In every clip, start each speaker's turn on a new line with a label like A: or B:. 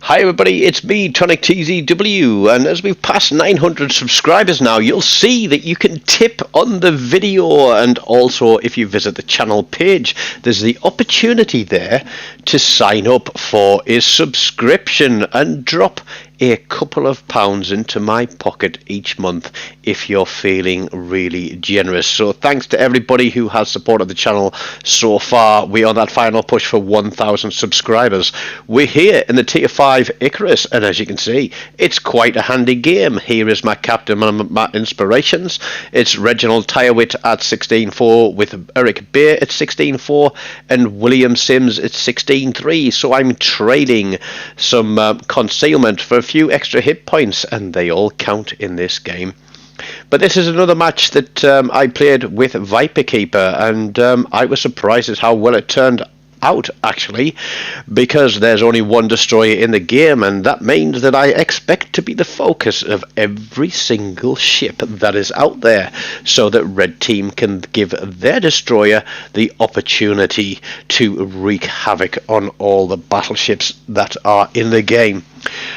A: Hi everybody, it's me, TONIK TZW, and as we've passed 900 subscribers now, you'll see that you can tip on the video, and also if you visit the channel page, there's the opportunity there to sign up for a subscription and drop a couple of pounds into my pocket each month if you're feeling really generous. So thanks to everybody who has supported the channel so far. We're on that final push for 1,000 subscribers. We're here in the tier 5 Icarus, and as you can see, it's quite a handy game. Here is my captain and my inspirations. It's Reginald Tyrewit at 16.4 with Eric Beer at 16.4 and William Sims at 16.3. So I'm trading some concealment for a few extra hit points, and they all count in this game. But this is another match that I played with ViperKeeper, and I was surprised at how well it turned out, actually, because there's only one destroyer in the game, and that means that I expect to be the focus of every single ship that is out there, so that red team can give their destroyer the opportunity to wreak havoc on all the battleships that are in the game.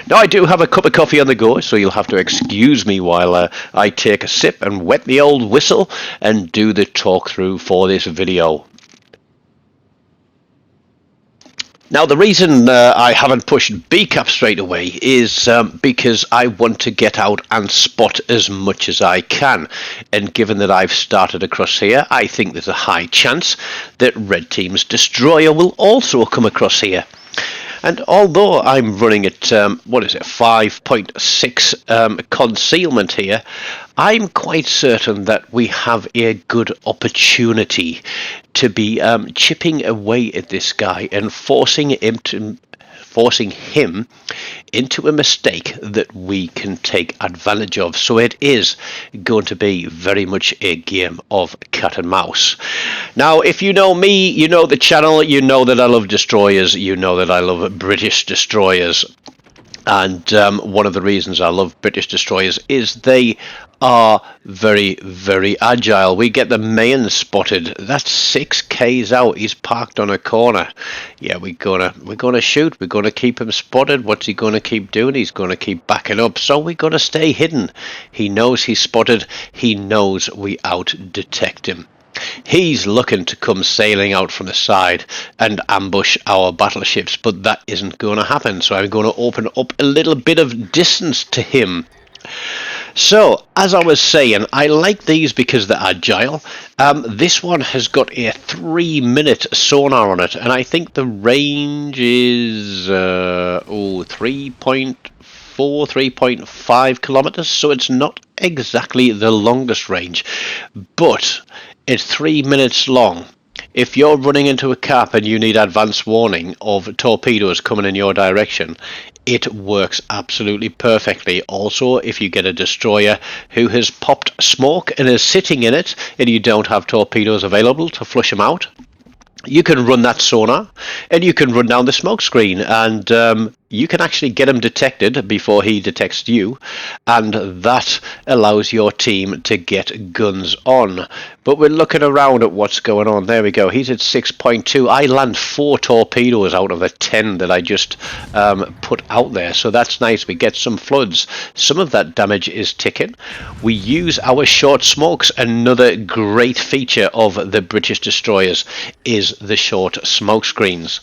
A: Now, I do have a cup of coffee on the go, so you'll have to excuse me while I take a sip and wet the old whistle and do the talk through for this video. Now, the reason I haven't pushed B-cap straight away is because I want to get out and spot as much as I can. And given that I've started across here, I think there's a high chance that red team's destroyer will also come across here. And although I'm running at, 5.6 concealment here, I'm quite certain that we have a good opportunity to be chipping away at this guy and forcing him into a mistake that we can take advantage of. So it is going to be very much a game of cat and mouse. Now, if you know me, you know the channel, you know that I love destroyers, you know that I love British destroyers. And one of the reasons I love British destroyers is they are very, very agile. We get the main spotted. That's 6K's out. He's parked on a corner. Yeah, we're gonna shoot. We're gonna keep him spotted. What's he gonna keep doing? He's gonna keep backing up. So we gotta stay hidden. He knows he's spotted. He knows we out detect him. He's looking to come sailing out from the side and ambush our battleships, but that isn't going to happen. So I'm going to open up a little bit of distance to him. So, as I was saying, I like these because they're agile. This one has got a 3-minute sonar on it, and I think the range is 3.5 kilometers, so it's not exactly the longest range, but it's 3 minutes long. If you're running into a cap and you need advance warning of torpedoes coming in your direction, it works absolutely perfectly. Also, if you get a destroyer who has popped smoke and is sitting in it and you don't have torpedoes available to flush them out, you can run that sonar and you can run down the smoke screen, and you can actually get him detected before he detects you, and that allows your team to get guns on. But we're looking around at what's going on. There we go. He's at 6.2. I land 4 torpedoes out of the 10 that I just put out there, so that's nice. We get some floods. Some of that damage is ticking. We use our short smokes. Another great feature of the British destroyers is the short smoke screens.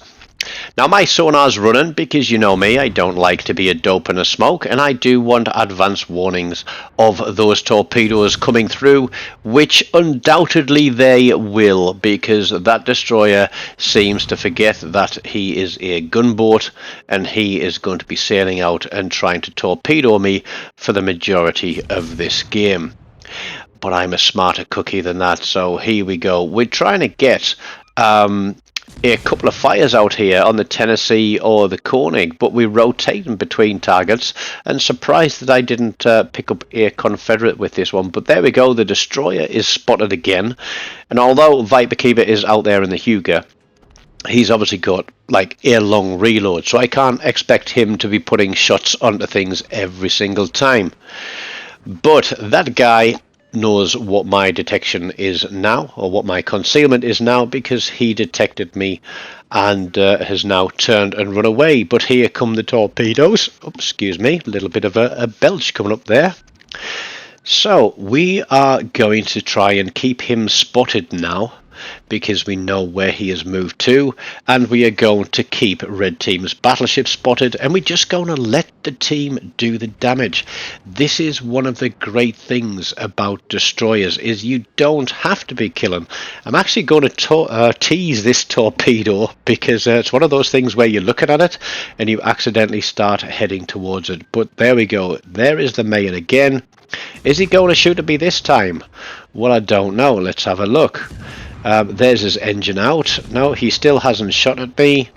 A: Now, my sonar's running because, you know me, I don't like to be a dope in a smoke, and I do want advance warnings of those torpedoes coming through, which undoubtedly they will, because that destroyer seems to forget that he is a gunboat and he is going to be sailing out and trying to torpedo me for the majority of this game. But I'm a smarter cookie than that, so here we go. We're trying to get a couple of fires out here on the Tennessee or the TONIK, but we're rotating between targets, and surprised that I didn't pick up a Confederate with this one. But there we go, the destroyer is spotted again, and although ViperKeeper is out there in the Huger, he's obviously got like a long reload, so I can't expect him to be putting shots onto things every single time. But that guy knows what my detection is now, or what my concealment is now, because he detected me and has now turned and run away. But here come the torpedoes. Oh, excuse me, a little bit of a belch coming up there. So we are going to try and keep him spotted now, because we know where he has moved to, and we are going to keep red team's battleship spotted, and we're just going to let the team do the damage. This is one of the great things about destroyers, is you don't have to be killing. I'm actually going to tease this torpedo, because it's one of those things where you're looking at it and you accidentally start heading towards it. But there we go, there is the main again. Is he going to shoot at me this time? Well, I don't know. Let's have a look. There's his engine out. No, he still hasn't shot at me.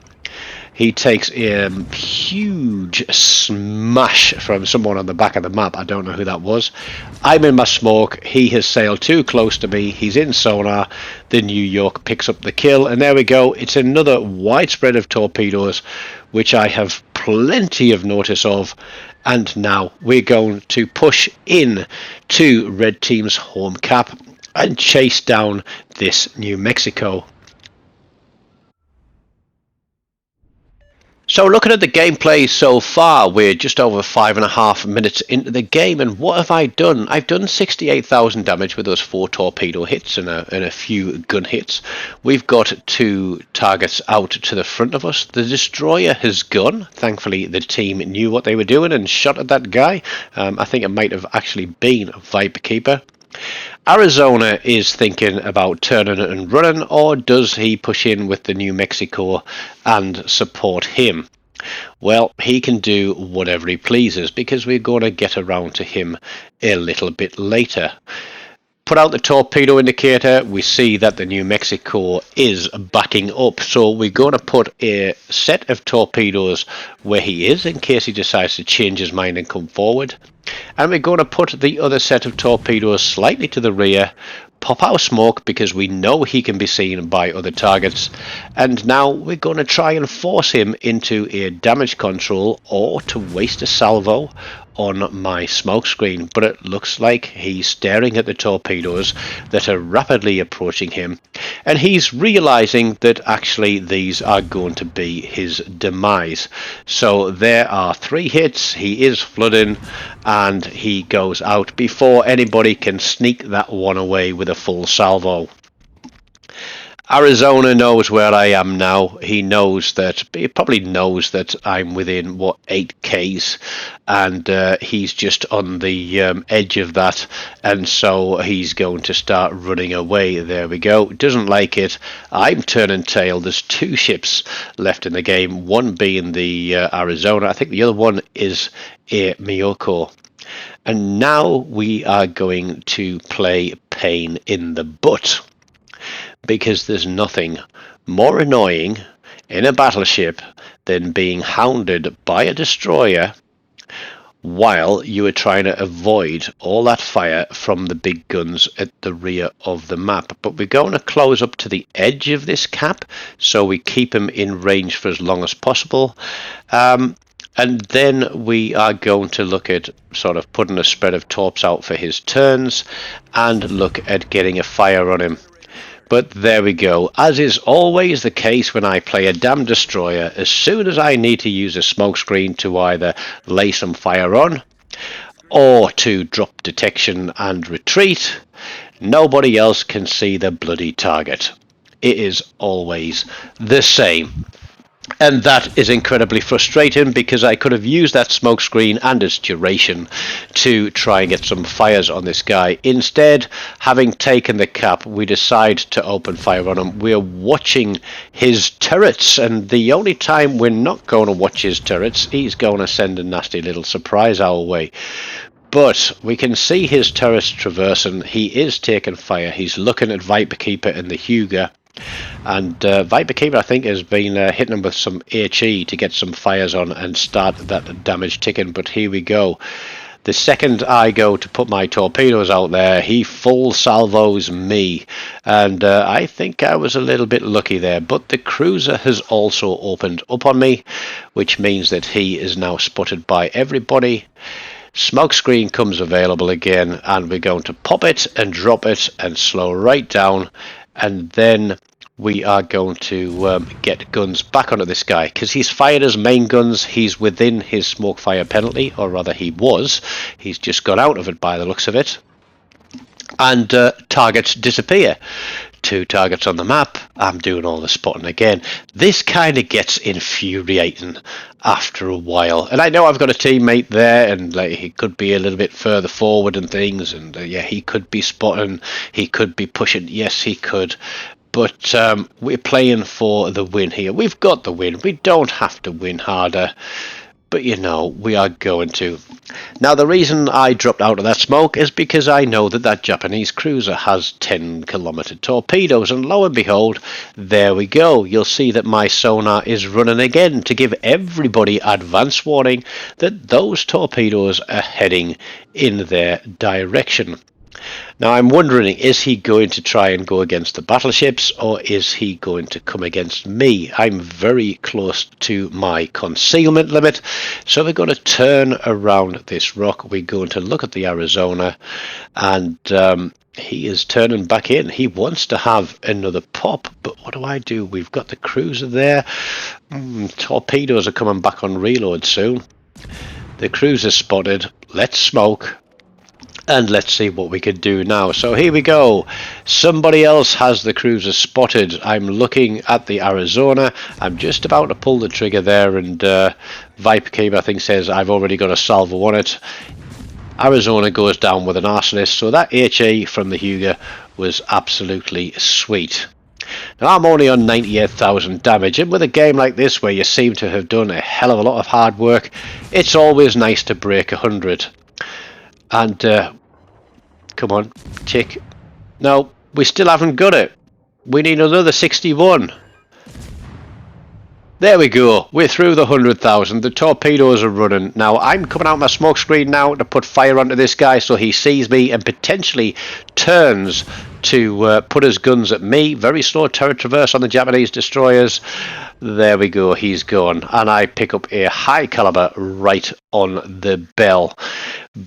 A: He takes a huge smash from someone on the back of the map. I don't know who that was. I'm in my smoke. He has sailed too close to me. He's in sonar. The New York picks up the kill. And there we go. It's another widespread of torpedoes, which I have plenty of notice of. And now we're going to push in to red team's home cap and chase down this New Mexico. So looking at the gameplay so far, we're just over 5.5 minutes into the game, and what have I done? I've done 68,000 damage with those 4 torpedo hits and a few gun hits. We've got 2 targets out to the front of us. The destroyer has gone. Thankfully the team knew what they were doing and shot at that guy. I think it might have actually been a ViperKeeper. Arizona is thinking about turning and running, or does he push in with the New Mexico and support him? Well, he can do whatever he pleases, because we're going to get around to him a little bit later. Put out the torpedo indicator, we see that the New Mexico is backing up, so we're going to put a set of torpedoes where he is in case he decides to change his mind and come forward. And we're going to put the other set of torpedoes slightly to the rear, pop our smoke because we know he can be seen by other targets, and now we're going to try and force him into a damage control or to waste a salvo on my smoke screen. But it looks like he's staring at the torpedoes that are rapidly approaching him, and he's realizing that actually these are going to be his demise. So there are 3 hits, he is flooding, and he goes out before anybody can sneak that one away with a full salvo. Arizona knows where I am now. He knows that, he probably knows that I'm within, 8Ks, and he's just on the edge of that, and so he's going to start running away. There we go. Doesn't like it. I'm turning tail. There's 2 ships left in the game, one being the Arizona. I think the other one is a Miyoko. And now we are going to play pain in the butt, because there's nothing more annoying in a battleship than being hounded by a destroyer while you are trying to avoid all that fire from the big guns at the rear of the map. But we're going to close up to the edge of this cap so we keep him in range for as long as possible. And then we are going to look at sort of putting a spread of torps out for his turns and look at getting a fire on him. But there we go. As is always the case when I play a damn destroyer, as soon as I need to use a smokescreen to either lay some fire on or to drop detection and retreat, nobody else can see the bloody target. It is always the same. And that is incredibly frustrating, because I could have used that smoke screen and its duration to try and get some fires on this guy. Instead, having taken the cap, we decide to open fire on him. We're watching his turrets, and the only time we're not going to watch his turrets, he's going to send a nasty little surprise our way. But we can see his turrets traversing. He is taking fire. He's looking at ViperKeeper and the Huger. And ViperKeeper, I think, has been hitting him with some HE to get some fires on and start that damage ticking. But here we go. The second I go to put my torpedoes out there, he full salvos me. And I think I was a little bit lucky there. But the cruiser has also opened up on me, which means that he is now spotted by everybody. Smokescreen comes available again, and we're going to pop it and drop it and slow right down. And then we are going to get guns back onto this guy, because he's fired his main guns. He's within his smoke fire penalty, or rather he was. He's just got out of it by the looks of it. And targets disappear. 2 targets on the map. I'm doing all the spotting again. This kind of gets infuriating after a while. And I know I've got a teammate there, and like, he could be a little bit further forward and things, and yeah, he could be spotting, he could be pushing. Yes, he could. But we're playing for the win here. We've got the win. We don't have to win harder. But you know, we are going to. Now, the reason I dropped out of that smoke is because I know that that Japanese cruiser has 10-kilometer torpedoes, and lo and behold, there we go. You'll see that my sonar is running again to give everybody advance warning that those torpedoes are heading in their direction. Now, I'm wondering, is he going to try and go against the battleships, or is he going to come against me? I'm very close to my concealment limit, so we're going to turn around this rock. We're going to look at the Arizona, and he is turning back in. He wants to have another pop, but what do? We've got the cruiser there. Torpedoes are coming back on reload soon. The cruiser spotted. Let's smoke. And let's see what we can do now. So here we go. Somebody else has the cruiser spotted. I'm looking at the Arizona. I'm just about to pull the trigger there, and ViperKeeper, I think, says I've already got a salvo on it. Arizona goes down with an arsonist. So that HE from the Huger was absolutely sweet. Now, I'm only on 98,000 damage, and with a game like this where you seem to have done a hell of a lot of hard work, it's always nice to break 100. And come on, tick. No, we still haven't got it. We need another 61. There we go. We're through the 100,000. The torpedoes are running. Now, I'm coming out my smoke screen now to put fire onto this guy so he sees me and potentially turns to put his guns at me. Very slow turret traverse on the Japanese destroyers. There we go. He's gone. And I pick up a high caliber right on the bell.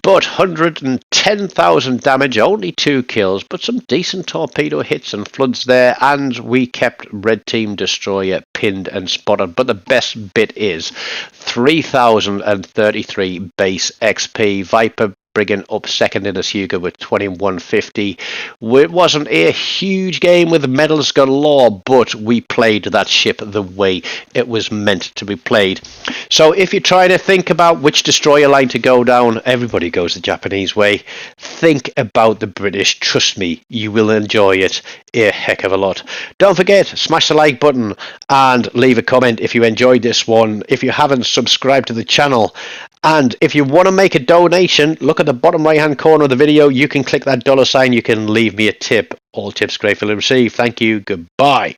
A: But 110,000 damage, only 2 kills, but some decent torpedo hits and floods there, and we kept Red Team Destroyer pinned and spotted. But the best bit is 3,033 base XP. Viper bringing up second in this Huger with 2150. It wasn't a huge game with medals galore, but we played that ship the way it was meant to be played. So if you're trying to think about which destroyer line to go down, everybody goes the Japanese way. Think about the British. Trust me, you will enjoy it a heck of a lot. Don't forget, smash the like button and leave a comment if you enjoyed this one. If you haven't, subscribe to the channel. And if you want to make a donation, look at the bottom right hand corner of the video. You can click that $sign. You can leave me a tip. All tips gratefully received. Thank you. Goodbye.